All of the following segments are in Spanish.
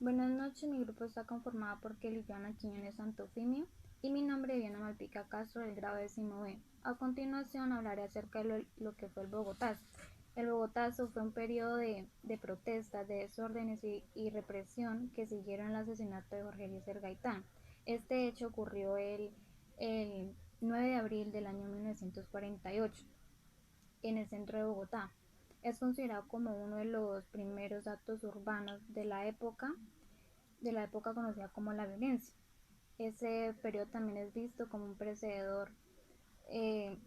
Buenas noches, mi grupo está conformado por Kelly Joana Quiñones Santofimio y mi nombre es Diana Malpica Castro del grado 10B. A continuación hablaré acerca de lo que fue el Bogotazo. El Bogotazo fue un periodo de protestas, de desórdenes y represión que siguieron el asesinato de Jorge Eliezer Gaitán. Este hecho ocurrió el 9 de abril del año 1948 en el centro de Bogotá. Es considerado como uno de los primeros actos urbanos de la época conocida como la violencia. Ese periodo también es visto como un precedor en,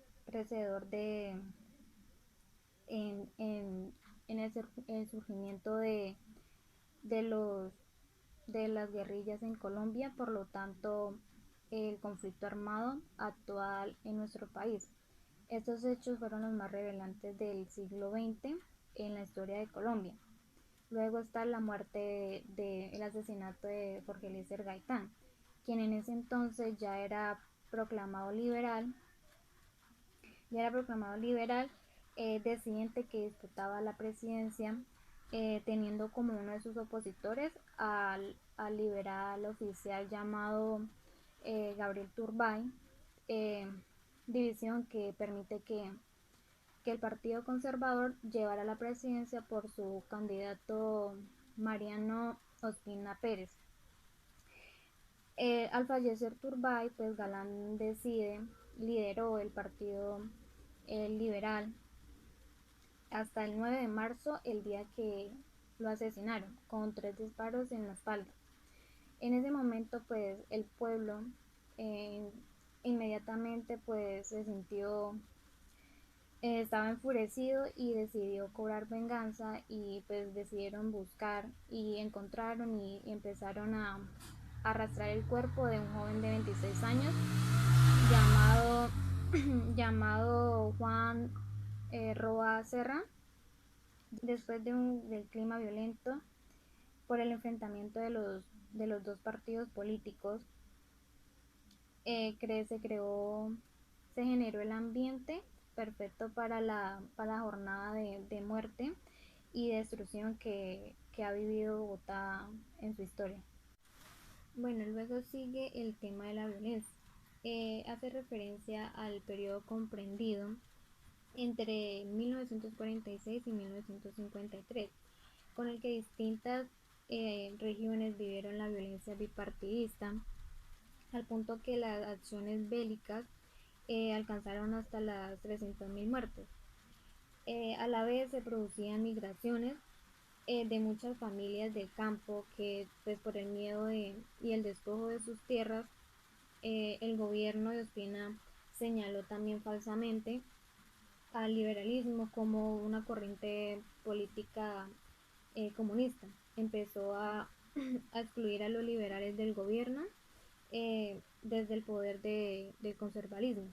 el surgimiento de, los, de las guerrillas en Colombia, por lo tanto el conflicto armado actual en nuestro país. Estos hechos fueron los más revelantes del siglo XX en la historia de Colombia. Luego está la muerte el asesinato de Jorge Eliezer Gaitán, quien en ese entonces proclamado liberal, ya era proclamado liberal, disidente que disputaba la presidencia, teniendo como uno de sus opositores al liberal oficial llamado Gabriel Turbay, eh, división que permite que el Partido Conservador llevara la presidencia por su candidato Mariano Ospina Pérez. Al fallecer Turbay, pues Galán lideró el Partido Liberal hasta el 9 de marzo, el día que lo asesinaron, con 3 disparos en la espalda. En ese momento, pues el pueblo eh, inmediatamente pues se sintió estaba enfurecido y decidió cobrar venganza y pues decidieron buscar y encontraron y empezaron a arrastrar el cuerpo de un joven de 26 años llamado, llamado Juan Roa Serra. Después del clima violento por el enfrentamiento de los dos partidos políticos, se generó el ambiente perfecto para la jornada de muerte y destrucción que ha vivido Bogotá en su historia. Bueno, luego sigue el tema de la violencia. Hace referencia al periodo comprendido entre 1946 y 1953, con el que distintas regiones vivieron la violencia bipartidista, al punto que las acciones bélicas alcanzaron hasta las 300.000 muertes. A la vez se producían migraciones de muchas familias del campo que pues por el miedo y el despojo de sus tierras, el gobierno de Ospina señaló también falsamente al liberalismo como una corriente política comunista. Empezó a excluir a los liberales del gobierno desde el poder del conservadurismo.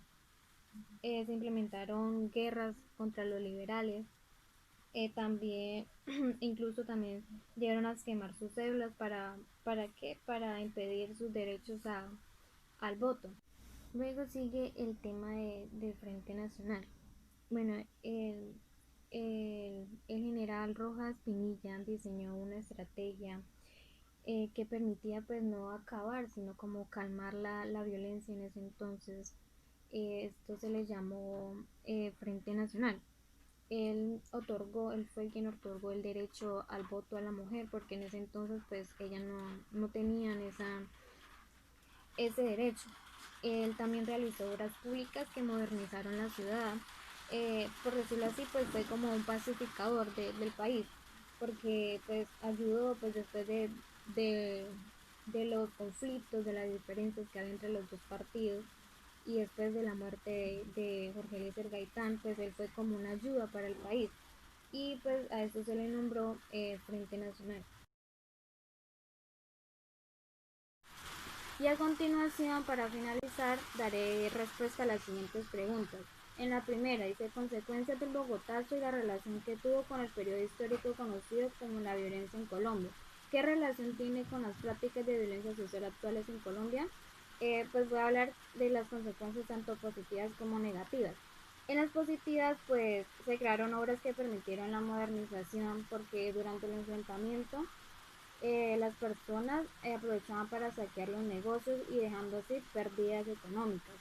Se implementaron guerras contra los liberales, también incluso también llegaron a quemar sus cédulas para impedir sus derechos al voto. Luego sigue el tema del Frente Nacional. Bueno, el general Rojas Pinilla diseñó una estrategia que permitía pues no acabar, sino como calmar la violencia en ese entonces. Esto se le llamó Frente Nacional. Él fue quien otorgó el derecho al voto a la mujer, porque en ese entonces pues ellas no tenían ese derecho. Él también realizó obras públicas que modernizaron la ciudad. Por decirlo así, pues fue como un pacificador del país, porque pues ayudó pues después de los conflictos, de las diferencias que había entre los dos partidos, y después de la muerte de Jorge Eliezer Gaitán, pues él fue como una ayuda para el país, y pues a eso se le nombró Frente Nacional. Y a continuación, para finalizar, daré respuesta a las siguientes preguntas. En la primera dice consecuencias del Bogotazo y la relación que tuvo con el periodo histórico conocido como la violencia en Colombia. ¿Qué relación tiene con las prácticas de violencia social actuales en Colombia? Pues voy a hablar de las consecuencias tanto positivas como negativas. En las positivas, pues se crearon obras que permitieron la modernización, porque durante el enfrentamiento las personas aprovechaban para saquear los negocios y dejando así pérdidas económicas.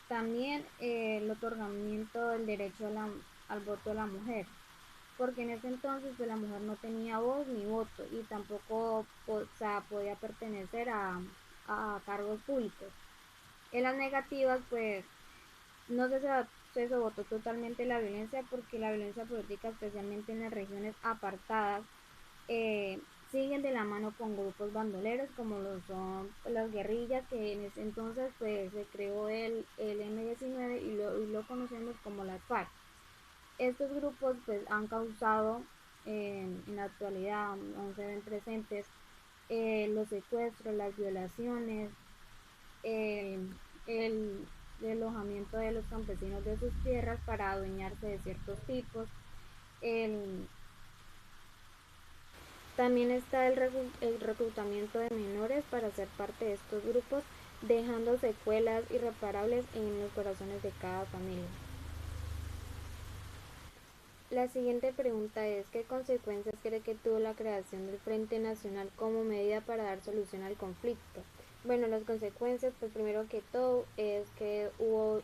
También el otorgamiento del derecho al voto de la mujer, porque en ese entonces pues, la mujer no tenía voz ni voto y tampoco o sea, podía pertenecer a cargos públicos. En las negativas, pues no se votó totalmente la violencia porque la violencia política, especialmente en las regiones apartadas, eh, siguen de la mano con grupos bandoleros como lo son las guerrillas, que en ese entonces pues se creó el M-19 y lo conocemos como las FARC. Estos grupos pues han causado en la actualidad, aún se ven presentes, los secuestros, las violaciones, el, el alojamiento de los campesinos de sus tierras para adueñarse de ciertos tipos. El, También está el reclutamiento de menores para ser parte de estos grupos, dejando secuelas irreparables en los corazones de cada familia. La siguiente pregunta es, ¿qué consecuencias cree que tuvo la creación del Frente Nacional como medida para dar solución al conflicto? Bueno, las consecuencias, pues primero que todo, es que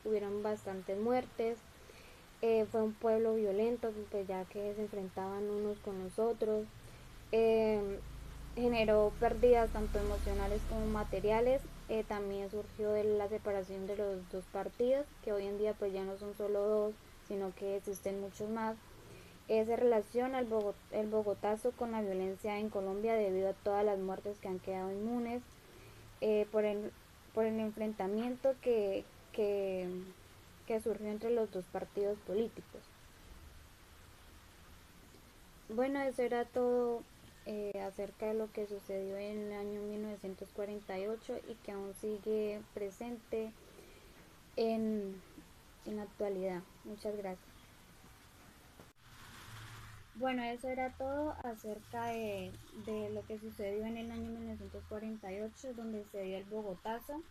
hubieron bastantes muertes, fue un pueblo violento, pues ya que se enfrentaban unos con los otros, eh, generó pérdidas tanto emocionales como materiales, también surgió de la separación de los dos partidos, que hoy en día pues ya no son solo dos, sino que existen muchos más. Se relaciona el Bogotazo con la violencia en Colombia debido a todas las muertes que han quedado inmunes, eh, por, el, por el enfrentamiento que surgió entre los dos partidos políticos. Bueno, eso era todo acerca de lo que sucedió en el año 1948 y que aún sigue presente en, en la actualidad. Muchas gracias. Bueno, eso era todo acerca de lo que sucedió en el año 1948, donde se dio el Bogotazo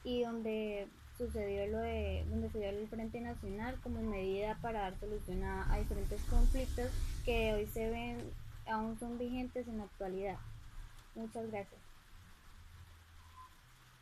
y donde se dio el Frente Nacional como medida para dar solución a diferentes conflictos que hoy se ven, aún son vigentes en la actualidad. Muchas gracias.